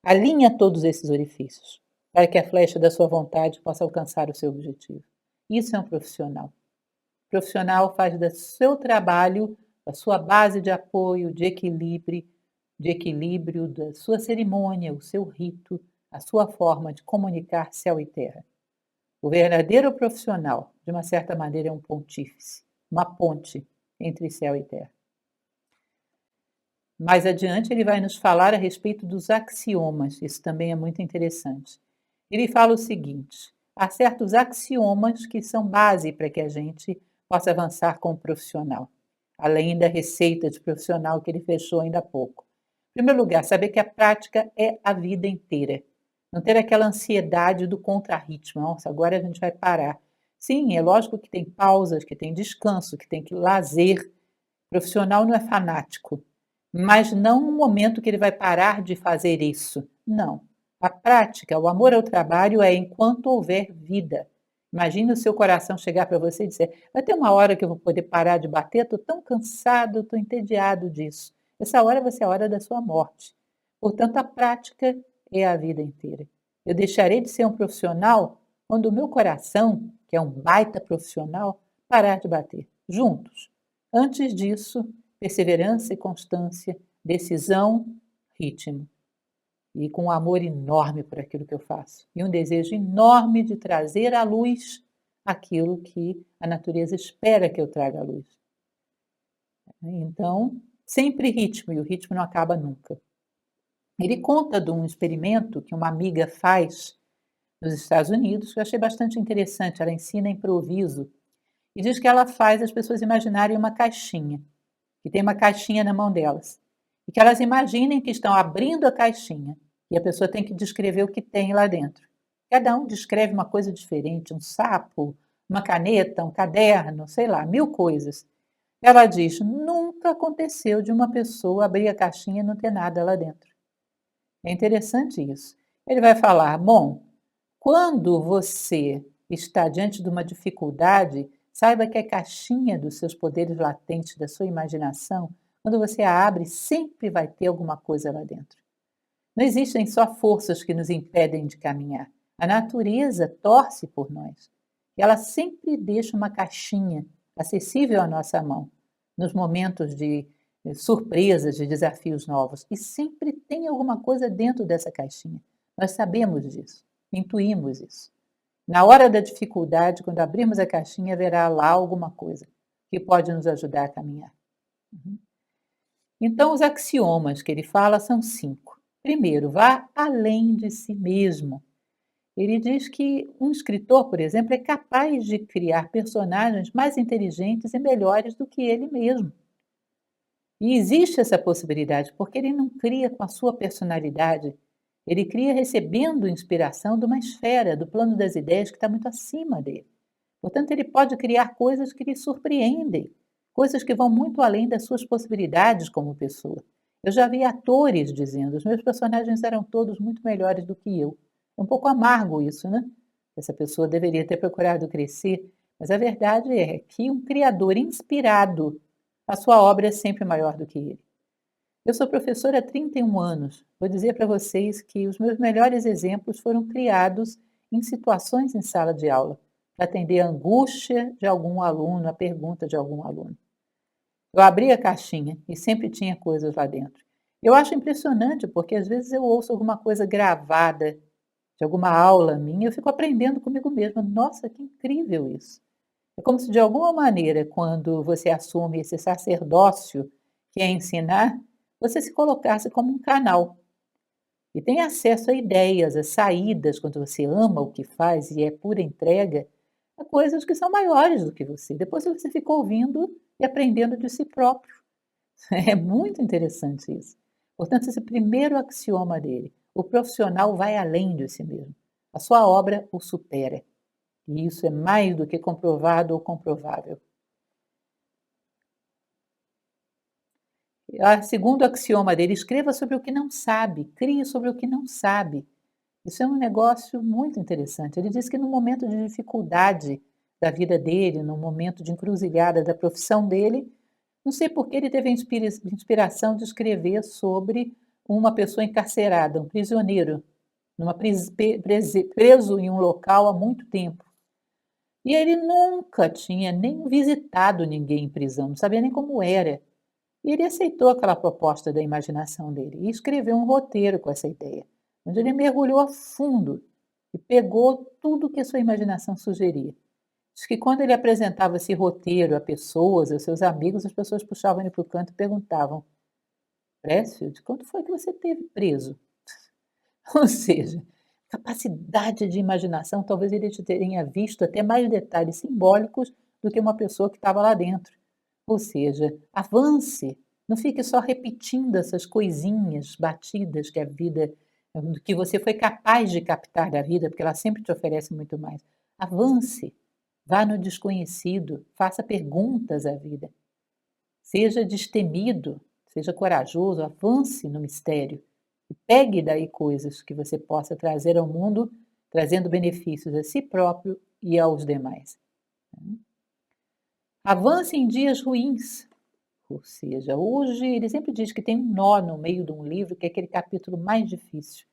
alinha todos esses orifícios para que a flecha da sua vontade possa alcançar o seu objetivo. Isso é um profissional. O profissional faz do seu trabalho a sua base de apoio, de equilíbrio da sua cerimônia, o seu rito, a sua forma de comunicar céu e terra. O verdadeiro profissional, de uma certa maneira, é um pontífice, uma ponte entre céu e terra. Mais adiante, ele vai nos falar a respeito dos axiomas, isso também é muito interessante. Ele fala o seguinte: há certos axiomas que são base para que a gente possa avançar como profissional, além da receita de profissional que ele fechou ainda há pouco. Em primeiro lugar, saber que a prática é a vida inteira. Não ter aquela ansiedade do contrarritmo. Nossa, agora a gente vai parar. Sim, é lógico que tem pausas, que tem descanso, que tem lazer. O profissional não é fanático, mas não um momento que ele vai parar de fazer isso. Não. A prática, o amor ao trabalho é enquanto houver vida. Imagina o seu coração chegar para você e dizer: vai ter uma hora que eu vou poder parar de bater, estou tão cansado, estou entediado disso. Essa hora vai ser a hora da sua morte. Portanto, a prática é a vida inteira. Eu deixarei de ser um profissional quando o meu coração, que é um baita profissional, parar de bater. Juntos. Antes disso, perseverança e constância, decisão, ritmo. E com um amor enorme por aquilo que eu faço. E um desejo enorme de trazer à luz aquilo que a natureza espera que eu traga à luz. Então, sempre ritmo, e o ritmo não acaba nunca. Ele conta de um experimento que uma amiga faz nos Estados Unidos, que eu achei bastante interessante. Ela ensina improviso e diz que ela faz as pessoas imaginarem uma caixinha, que tem uma caixinha na mão delas, e que elas imaginem que estão abrindo a caixinha e a pessoa tem que descrever o que tem lá dentro. Cada um descreve uma coisa diferente, um sapo, uma caneta, um caderno, sei lá, 1000 coisas. Ela diz: nunca aconteceu de uma pessoa abrir a caixinha e não ter nada lá dentro. É interessante isso. Ele vai falar: bom, quando você está diante de uma dificuldade, saiba que a caixinha dos seus poderes latentes, da sua imaginação, quando você a abre, sempre vai ter alguma coisa lá dentro. Não existem só forças que nos impedem de caminhar. A natureza torce por nós. E ela sempre deixa uma caixinha acessível à nossa mão, nos momentos de surpresas, de desafios novos. E sempre tem alguma coisa dentro dessa caixinha. Nós sabemos disso, intuímos isso. Na hora da dificuldade, quando abrirmos a caixinha, haverá lá alguma coisa que pode nos ajudar a caminhar. Então, os axiomas que ele fala são 5. Primeiro, vá além de si mesmo. Ele diz que um escritor, por exemplo, é capaz de criar personagens mais inteligentes e melhores do que ele mesmo. E existe essa possibilidade, porque ele não cria com a sua personalidade, ele cria recebendo inspiração de uma esfera, do plano das ideias que está muito acima dele. Portanto, ele pode criar coisas que lhe surpreendem, coisas que vão muito além das suas possibilidades como pessoa. Eu já vi atores dizendo: "Os meus personagens eram todos muito melhores do que eu". É um pouco amargo isso, né? Essa pessoa deveria ter procurado crescer, mas a verdade é que um criador inspirado, a sua obra é sempre maior do que ele. Eu sou professora há 31 anos. Vou dizer para vocês que os meus melhores exemplos foram criados em situações em sala de aula, para atender a angústia de algum aluno, a pergunta de algum aluno. Eu abria a caixinha e sempre tinha coisas lá dentro. Eu acho impressionante, porque às vezes eu ouço alguma coisa gravada de alguma aula minha, eu fico aprendendo comigo mesma. Nossa, que incrível isso! É como se de alguma maneira, quando você assume esse sacerdócio que é ensinar, você se colocasse como um canal e tem acesso a ideias, a saídas, quando você ama o que faz e é pura entrega, a coisas que são maiores do que você. Depois você fica ouvindo e aprendendo de si próprio. É muito interessante isso. Portanto, esse primeiro axioma dele, o profissional vai além de si mesmo. A sua obra o supera. E isso é mais do que comprovado ou comprovável. O segundo axioma dele, escreva sobre o que não sabe, crie sobre o que não sabe. Isso é um negócio muito interessante. Ele diz que no momento de dificuldade da vida dele, no momento de encruzilhada da profissão dele, não sei por que ele teve a inspiração de escrever sobre uma pessoa encarcerada, um prisioneiro, preso em um local há muito tempo. E ele nunca tinha nem visitado ninguém em prisão, não sabia nem como era. E ele aceitou aquela proposta da imaginação dele e escreveu um roteiro com essa ideia, onde ele mergulhou a fundo e pegou tudo que a sua imaginação sugeria. Diz que quando ele apresentava esse roteiro a pessoas, aos seus amigos, as pessoas puxavam ele para o canto e perguntavam: Pressfield, quanto foi que você teve preso? Ou seja, capacidade de imaginação, talvez ele tenha visto até mais detalhes simbólicos do que uma pessoa que estava lá dentro. Ou seja, avance, não fique só repetindo essas coisinhas batidas que a vida, que você foi capaz de captar da vida, porque ela sempre te oferece muito mais. Avance, vá no desconhecido, faça perguntas à vida. Seja destemido, seja corajoso, avance no mistério e pegue daí coisas que você possa trazer ao mundo, trazendo benefícios a si próprio e aos demais. Avance em dias ruins, ou seja, hoje ele sempre diz que tem um nó no meio de um livro, que é aquele capítulo mais difícil.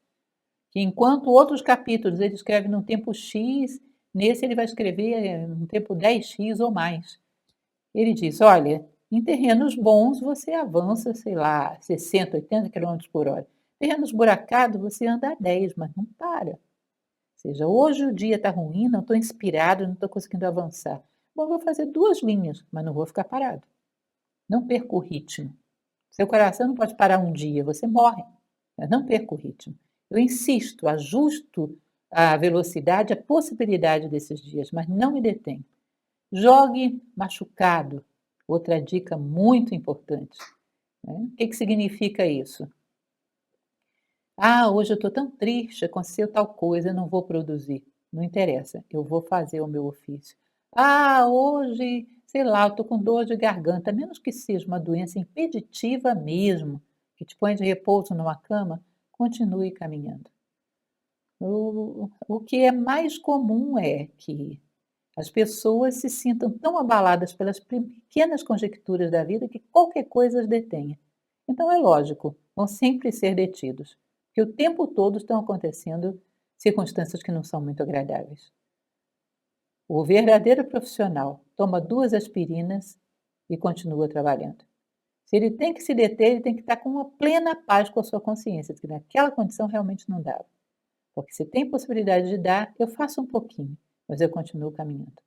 Que enquanto outros capítulos ele escreve num tempo X, nesse ele vai escrever num tempo 10x ou mais. Ele diz: olha, em terrenos bons você avança, sei lá, 60, 80 quilômetros por hora. Terrenos buracados você anda a 10, mas não para. Ou seja, hoje o dia está ruim, não estou inspirado, não estou conseguindo avançar. Bom, vou fazer 2 linhas, mas não vou ficar parado. Não perca o ritmo. Seu coração não pode parar um dia, você morre. Mas não perca o ritmo. Eu insisto, ajusto a velocidade, a possibilidade desses dias, mas não me detém. Jogue machucado. Outra dica muito importante. Né? O que significa isso? Ah, hoje eu estou tão triste, aconteceu tal coisa, eu não vou produzir. Não interessa, eu vou fazer o meu ofício. Ah, hoje, sei lá, eu estou com dor de garganta, a menos que seja uma doença impeditiva mesmo, que te põe de repouso numa cama, continue caminhando. O que é mais comum é que as pessoas se sintam tão abaladas pelas pequenas conjecturas da vida que qualquer coisa as detenha. Então é lógico, vão sempre ser detidos, porque o tempo todo estão acontecendo circunstâncias que não são muito agradáveis. O verdadeiro profissional toma 2 aspirinas e continua trabalhando. Se ele tem que se deter, ele tem que estar com uma plena paz com a sua consciência, de que naquela condição realmente não dá. Porque se tem possibilidade de dar, eu faço um pouquinho, mas eu continuo caminhando.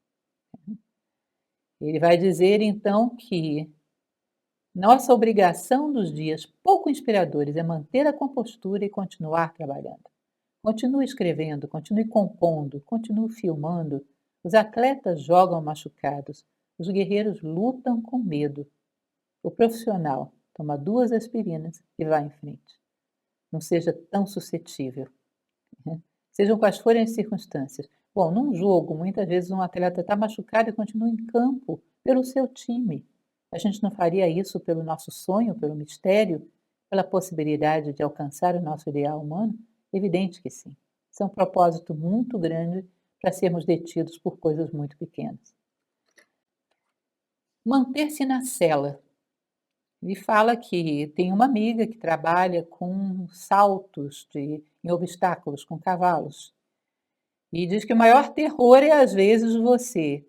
Ele vai dizer então que nossa obrigação dos dias pouco inspiradores é manter a compostura e continuar trabalhando. Continue escrevendo, continue compondo, continue filmando. Os atletas jogam machucados, os guerreiros lutam com medo. O profissional toma 2 aspirinas e vai em frente. Não seja tão suscetível. Né? Sejam quais forem as circunstâncias. Bom, num jogo, muitas vezes um atleta está machucado e continua em campo pelo seu time. A gente não faria isso pelo nosso sonho, pelo mistério, pela possibilidade de alcançar o nosso ideal humano? Evidente que sim. Isso é um propósito muito grande para sermos detidos por coisas muito pequenas. Manter-se na cela. Ele fala que tem uma amiga que trabalha com saltos em obstáculos, com cavalos. E diz que o maior terror é, às vezes, você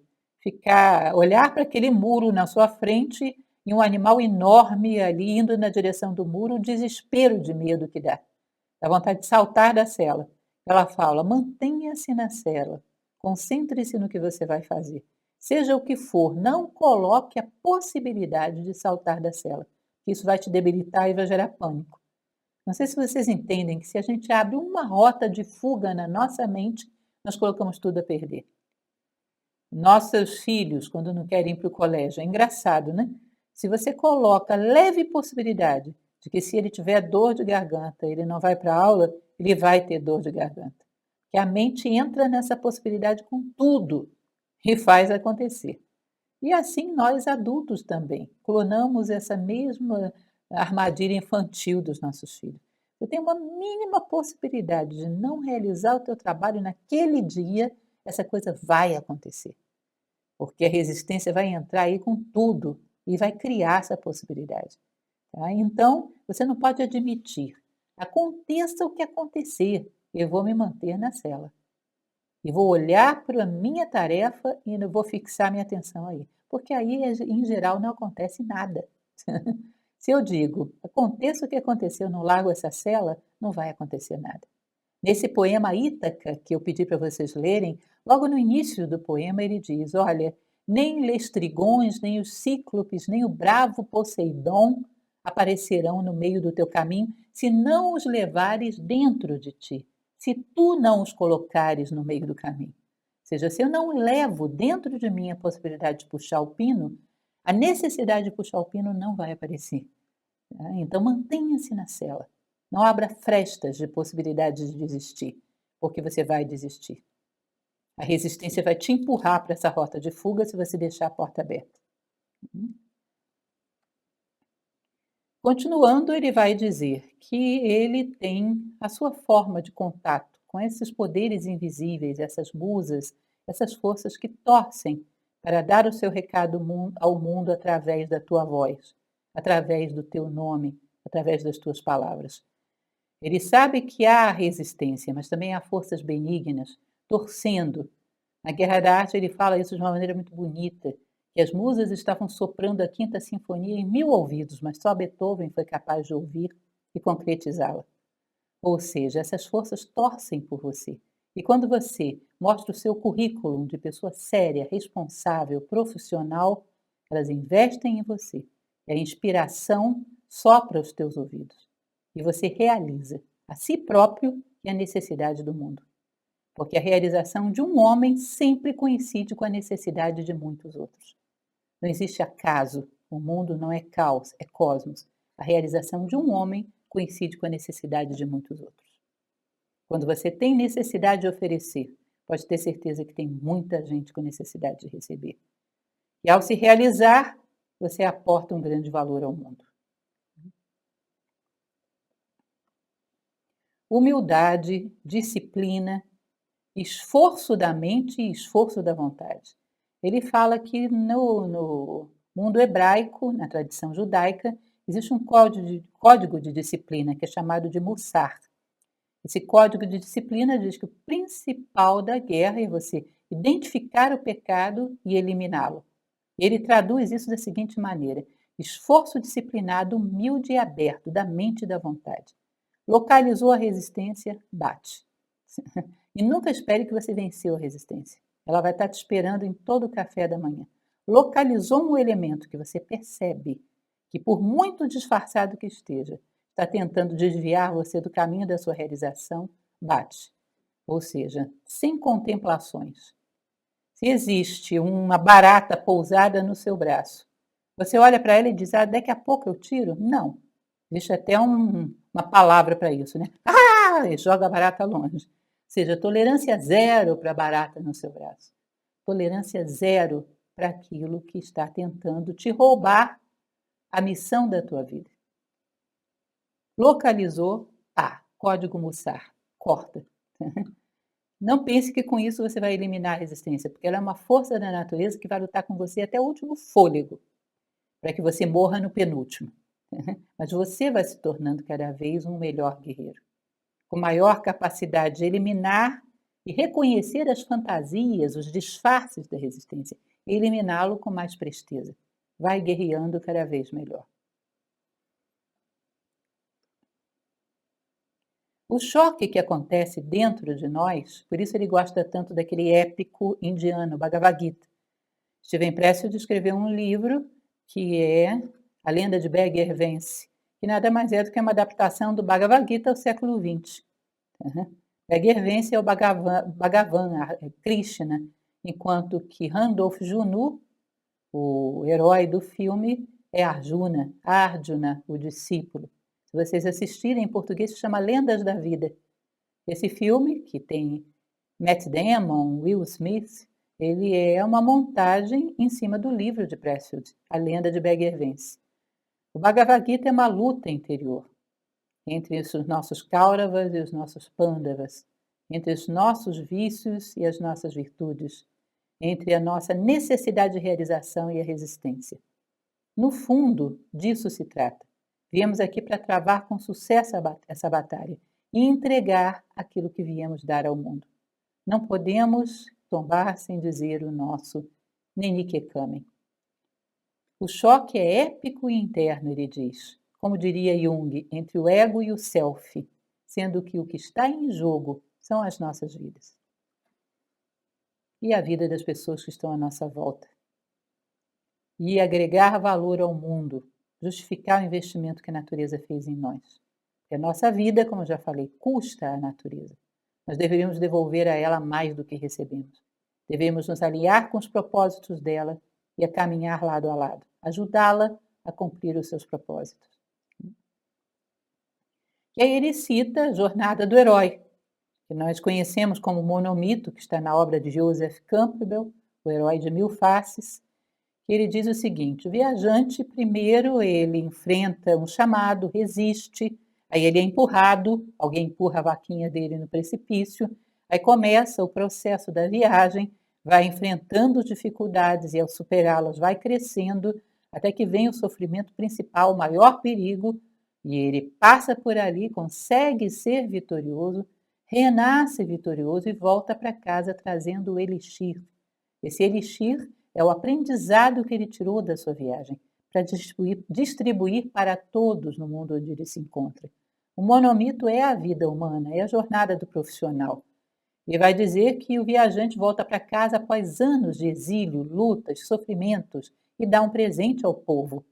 olhar para aquele muro na sua frente e um animal enorme ali indo na direção do muro, o desespero de medo que dá. Dá vontade de saltar da cela. Ela fala: mantenha-se na cela, concentre-se no que você vai fazer. Seja o que for, não coloque a possibilidade de saltar da cela. Isso vai te debilitar e vai gerar pânico. Não sei se vocês entendem que se a gente abre uma rota de fuga na nossa mente, nós colocamos tudo a perder. Nossos filhos, quando não querem ir para o colégio, é engraçado, né? Se você coloca leve possibilidade de que se ele tiver dor de garganta, ele não vai para a aula, ele vai ter dor de garganta. Que a mente entra nessa possibilidade com tudo e faz acontecer. E assim nós adultos também clonamos essa mesma armadilha infantil dos nossos filhos. Você tem uma mínima possibilidade de não realizar o teu trabalho naquele dia, essa coisa vai acontecer. Porque a resistência vai entrar aí com tudo e vai criar essa possibilidade. Tá? Então, você não pode admitir. Aconteça o que acontecer, eu vou me manter na cela. E vou olhar para a minha tarefa e eu vou fixar minha atenção aí. Porque aí, em geral, não acontece nada. Se eu digo, aconteça o que aconteceu, eu não largo essa cela, não vai acontecer nada. Nesse poema Ítaca, que eu pedi para vocês lerem, logo no início do poema ele diz: olha, nem Lestrigões, nem os Cíclopes, nem o bravo Poseidon aparecerão no meio do teu caminho, se não os levares dentro de ti, se tu não os colocares no meio do caminho. Ou seja, se eu não levo dentro de mim a possibilidade de puxar o pino, a necessidade de puxar o pino não vai aparecer. Tá? Então mantenha-se na cela. Não abra frestas de possibilidades de desistir, porque você vai desistir. A resistência vai te empurrar para essa rota de fuga se você deixar a porta aberta. Continuando, ele vai dizer que ele tem a sua forma de contato com esses poderes invisíveis, essas musas, essas forças que torcem para dar o seu recado ao mundo através da tua voz, através do teu nome, através das tuas palavras. Ele sabe que há resistência, mas também há forças benignas torcendo. Na Guerra da Arte ele fala isso de uma maneira muito bonita, que as musas estavam soprando a Quinta Sinfonia em 1000 ouvidos, mas só Beethoven foi capaz de ouvir e concretizá-la. Ou seja, essas forças torcem por você. E quando você mostra o seu currículo de pessoa séria, responsável, profissional, elas investem em você. E a inspiração sopra os teus ouvidos. E você realiza a si próprio e a necessidade do mundo. Porque a realização de um homem sempre coincide com a necessidade de muitos outros. Não existe acaso, o mundo não é caos, é cosmos. A realização de um homem coincide com a necessidade de muitos outros. Quando você tem necessidade de oferecer, pode ter certeza que tem muita gente com necessidade de receber. E ao se realizar, você aporta um grande valor ao mundo. Humildade, disciplina, esforço da mente e esforço da vontade. Ele fala que no mundo hebraico, na tradição judaica, existe um código de disciplina que é chamado de Mussar. Esse código de disciplina diz que o principal da guerra é você identificar o pecado e eliminá-lo. Ele traduz isso da seguinte maneira: esforço disciplinado, humilde e aberto da mente e da vontade. Localizou a resistência, bate. E nunca espere que você venceu a resistência. Ela vai estar te esperando em todo o café da manhã. Localizou um elemento que você percebe que, por muito disfarçado que esteja, está tentando desviar você do caminho da sua realização, bate. Ou seja, sem contemplações. Se existe uma barata pousada no seu braço, você olha para ela e diz: ah, daqui a pouco eu tiro? Não. Existe até uma palavra para isso, né? Ah! E joga a barata longe. Ou seja, tolerância zero para a barata no seu braço. Tolerância zero para aquilo que está tentando te roubar a missão da tua vida. Localizou, pá, código Mussar, corta. Não pense que com isso você vai eliminar a resistência, porque ela é uma força da natureza que vai lutar com você até o último fôlego, para que você morra no penúltimo. Mas você vai se tornando cada vez um melhor guerreiro, com maior capacidade de eliminar e reconhecer as fantasias, os disfarces da resistência, e eliminá-lo com mais presteza. Vai guerreando cada vez melhor. O choque que acontece dentro de nós, por isso ele gosta tanto daquele épico indiano, Bhagavad Gita. Steven Pressfield escreveu um livro que é A Lenda de Beggar Vence, que nada mais é do que uma adaptação do Bhagavad Gita ao século XX. Beggar Vence é o Bhagavan, Krishna, enquanto que Randolph Junod, o herói do filme, é Arjuna, o discípulo. Se vocês assistirem, em português se chama Lendas da Vida. Esse filme, que tem Matt Damon, Will Smith, ele é uma montagem em cima do livro de Pressfield, A Lenda de Beggar Vence. O Bhagavad Gita é uma luta interior entre os nossos Kauravas e os nossos Pandavas, entre os nossos vícios e as nossas virtudes, entre a nossa necessidade de realização e a resistência. No fundo, disso se trata. Viemos aqui para travar com sucesso essa batalha e entregar aquilo que viemos dar ao mundo. Não podemos tombar sem dizer o nosso Nenike Kamen. O choque é épico e interno, ele diz, como diria Jung, entre o ego e o self, sendo que o que está em jogo são as nossas vidas. E a vida das pessoas que estão à nossa volta. E agregar valor ao mundo, justificar o investimento que a natureza fez em nós. Porque a nossa vida, como eu já falei, custa à natureza. Nós deveríamos devolver a ela mais do que recebemos. Devemos nos alinhar com os propósitos dela e a caminhar lado a lado, ajudá-la a cumprir os seus propósitos. E aí ele cita a jornada do herói, que nós conhecemos como monomito, que está na obra de Joseph Campbell, O Herói de Mil Faces. Ele diz o seguinte: o viajante, primeiro, ele enfrenta um chamado, resiste, aí ele é empurrado, alguém empurra a vaquinha dele no precipício, aí começa o processo da viagem, vai enfrentando dificuldades e, ao superá-las, vai crescendo, até que vem o sofrimento principal, o maior perigo, e ele passa por ali, consegue ser vitorioso, renasce vitorioso e volta para casa trazendo o elixir. Esse elixir é o aprendizado que ele tirou da sua viagem, para distribuir para todos no mundo onde ele se encontra. O monomito é a vida humana, é a jornada do profissional. Ele vai dizer que o viajante volta para casa após anos de exílio, lutas, sofrimentos e dá um presente ao povo.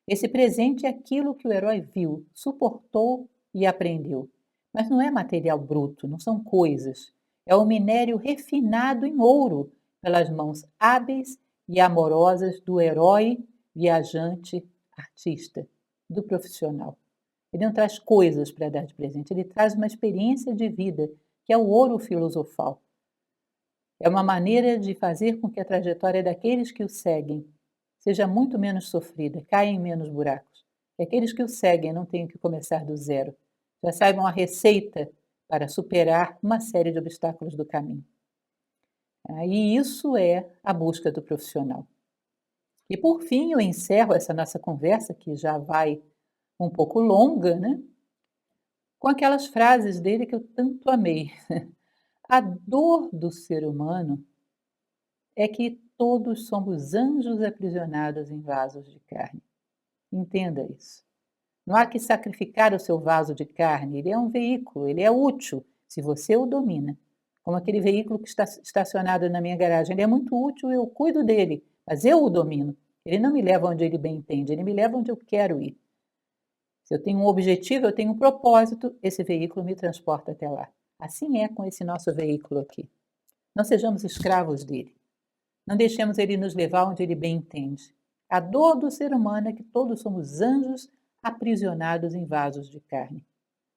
Esse presente é aquilo que o herói viu, suportou e aprendeu. Mas não é material bruto, não são coisas. É o minério refinado em ouro pelas mãos hábeis e amorosas do herói, viajante, artista, do profissional. Ele não traz coisas para dar de presente, ele traz uma experiência de vida, que é o ouro filosofal. É uma maneira de fazer com que a trajetória daqueles que o seguem seja muito menos sofrida, caia em menos buracos. E aqueles que o seguem não tenham que começar do zero, já saibam a receita para superar uma série de obstáculos do caminho. E isso é a busca do profissional. E por fim, eu encerro essa nossa conversa, que já vai um pouco longa, né? Com aquelas frases dele que eu tanto amei. A dor do ser humano é que todos somos anjos aprisionados em vasos de carne. Entenda isso. Não há que sacrificar o seu vaso de carne, ele é um veículo, ele é útil, se você o domina. Como aquele veículo que está estacionado na minha garagem, ele é muito útil, eu cuido dele, mas eu o domino. Ele não me leva onde ele bem entende, ele me leva onde eu quero ir. Se eu tenho um objetivo, eu tenho um propósito, esse veículo me transporta até lá. Assim é com esse nosso veículo aqui. Não sejamos escravos dele. Não deixemos ele nos levar onde ele bem entende. A dor do ser humano é que todos somos anjos aprisionados em vasos de carne.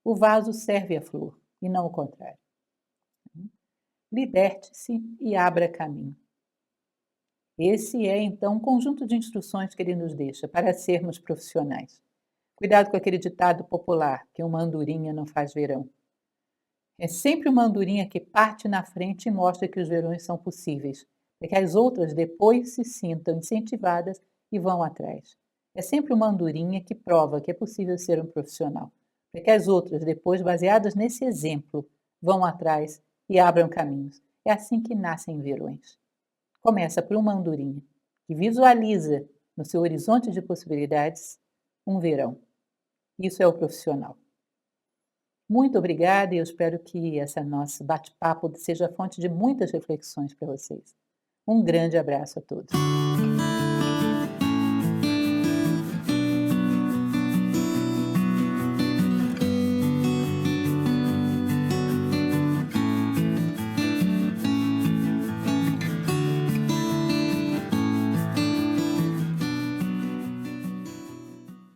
O vaso serve à flor, e não o contrário. Liberte-se e abra caminho. Esse é, então, um conjunto de instruções que ele nos deixa para sermos profissionais. Cuidado com aquele ditado popular, que uma andorinha não faz verão. É sempre uma andorinha que parte na frente e mostra que os verões são possíveis, para que as outras depois se sintam incentivadas e vão atrás. É sempre uma andorinha que prova que é possível ser um profissional, para que as outras depois, baseadas nesse exemplo, vão atrás e abram caminhos. É assim que nascem verões. Começa por uma andorinha que visualiza no seu horizonte de possibilidades um verão. Isso é o profissional. Muito obrigada e eu espero que essa nosso bate-papo seja fonte de muitas reflexões para vocês. Um grande abraço a todos.